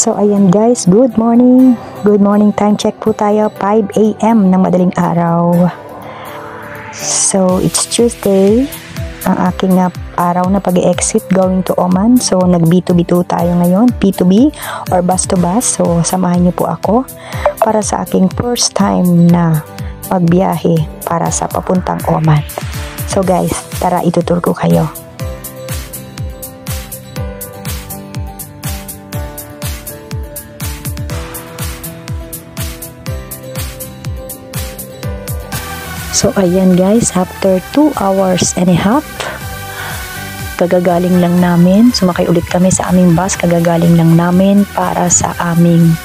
So ayan guys, good morning. Good morning, time check po tayo, 5 AM ng madaling araw. So it's Tuesday, ang aking araw na pag-exit going to Oman. So nag B2B2 tayo ngayon, P2B or bus to bus. So samahan niyo po ako para sa aking first time na magbiyahe para sa papuntang Oman. So guys, tara itutur ko kayo. So ayan guys, after 2 hours and a half, kagagaling lang namin, sumakay ulit kami sa aming bus, kagagaling lang namin para sa aming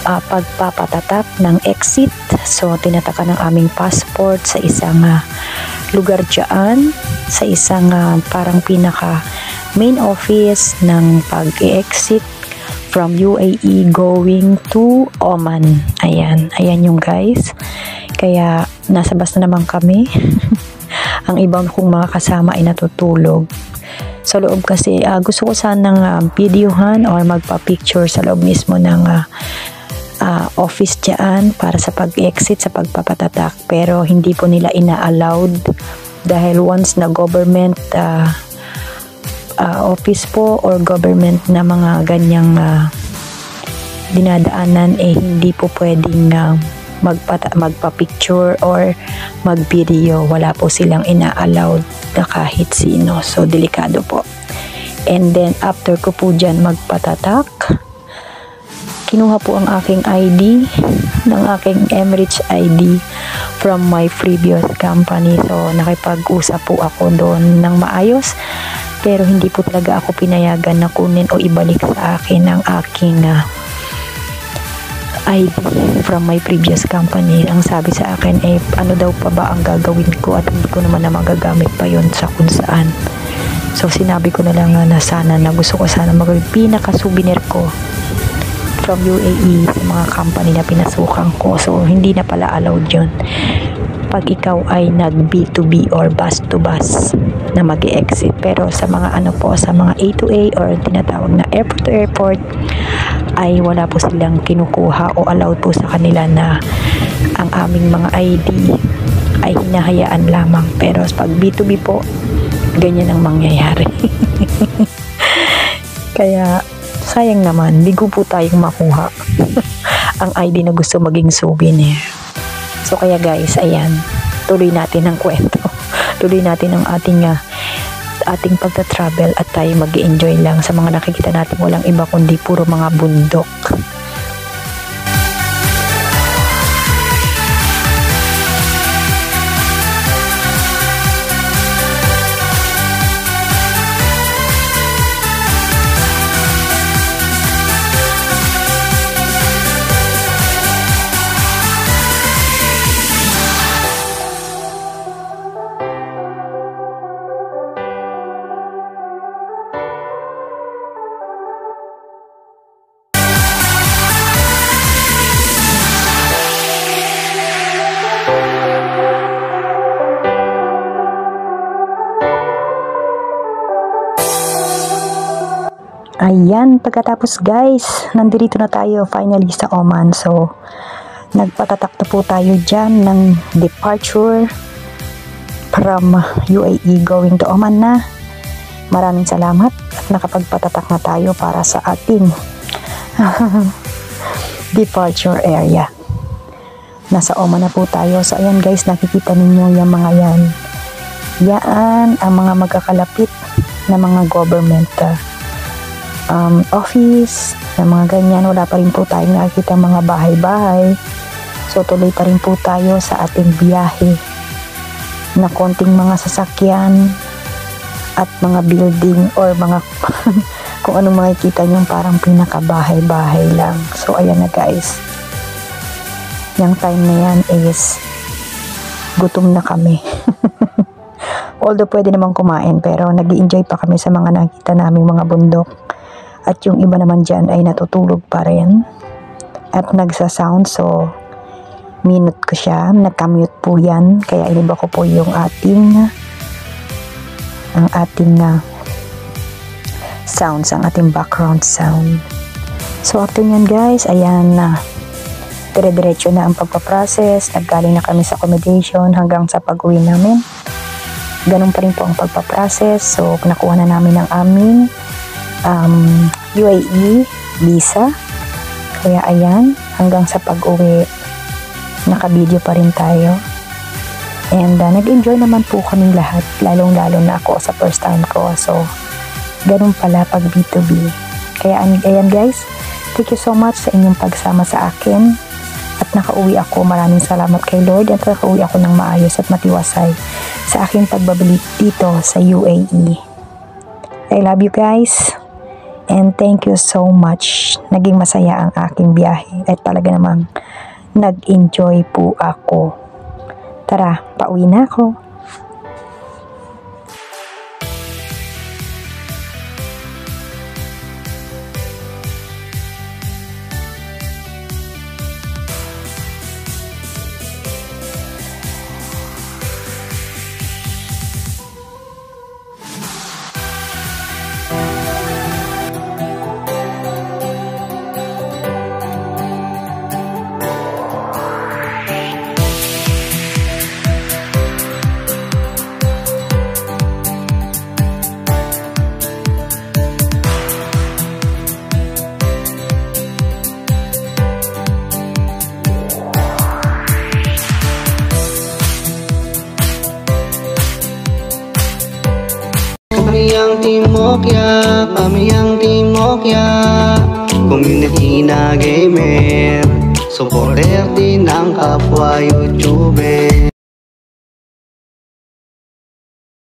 pagpapatatak ng exit. So tinatakan ng aming passport sa isang lugar dyan, sa isang parang pinaka main office ng pag-exit from UAE going to Oman. Ayan yung guys. Kaya nasa bus na naman kami. Ang ibang kong mga kasama ay natutulog. Sa loob kasi gusto ko sanang videohan or magpa-picture sa loob mismo ng office dyan para sa pag-exit, sa pagpapatatak. Pero hindi po nila ina-allowed dahil once na government office po or government na mga ganyang dinadaanan, hindi po pwedeng magpa-picture or mag-video. Wala po silang ina-allowed na kahit sino. So, delikado po. And then, after ko po dyan magpatatak, kinuha po ang aking ID, ng aking Emirates ID from my previous company. So, nakipag-usap po ako doon ng maayos. Pero hindi po talaga ako pinayagan na kunin o ibalik sa akin ang aking ID from my previous company. Ang sabi sa akin ano daw pa ba ang gagawin ko at hindi ko naman na magagamit pa yon sa kung saan. So sinabi ko na lang na sana na gusto ko sana magawin pinaka-souvenir ko from UAE sa mga company na pinasukan ko. So hindi na pala allowed yon pag ikaw ay nag B2B or bus to bus na mag-exit. Pero sa mga sa mga A to A or tinatawag na airport to airport ay wala po silang kinukuha o allowed po sa kanila na ang aming mga ID ay hinahayaan lamang. Pero pag B2B po, ganyan ang mangyayari. Kaya sayang naman, bigo po tayong makuha ang ID na gusto maging souvenir. So kaya guys, ayan, tuloy natin ang kwento. Tuloy natin ang ating pagta-travel at tayo mag-enjoy lang sa mga nakikita natin. Walang iba kundi puro mga bundok. Ayan, pagkatapos guys, nandito na tayo finally sa Oman. So, nagpatatak na po tayo dyan ng departure from UAE going to Oman na. Maraming salamat at nakapagpatatak na tayo para sa ating departure area. Nasa Oman na po tayo. So, ayan guys, nakikita ninyo yung mga yan. Yan ang mga magkakalapit na mga government office, na mga ganyan. Wala pa rin po tayong nakikita mga bahay-bahay. So tuloy pa rin po tayo sa ating biyahe na konting mga sasakyan at mga building or mga kung anong makikita nyo parang pinakabahay-bahay lang. So ayan na guys, yung time na yan is gutom na kami. Although pwede naman kumain, pero nag-i-enjoy pa kami sa mga nakita naming mga bundok. At yung iba naman dyan ay natutulog pa rin at nagsa-sound. So, minute ko siya. Nagka-mute po yan. Kaya iniba ko po yung ating sounds, ang ating background sound. So after nyan guys, ayan na. Dire-diretso na ang pagpaprocess. Naggaling na kami sa accommodation hanggang sa pag-uwi namin. Ganun pa rin po ang pagpaprocess. So nakuha na namin ang aming UAE visa. Kaya ayan, hanggang sa pag-uwi, naka-video pa rin tayo. And nag-enjoy naman po kaming lahat, lalong-lalo na ako sa first time ko. So, ganun pala pag B2B. Kaya ayan guys, thank you so much sa inyong pagsama sa akin. At nakauwi ako, maraming salamat kay Lord at nakauwi ako ng maayos at matiwasay sa aking pagbabalik dito sa UAE. I love you guys and thank you so much. Naging masaya ang aking biyahe at talaga namang nag-enjoy po ako. Tara, pauwi na ako. Kami ang Timokya, community na gamer, supporter din ang kapwa YouTuber.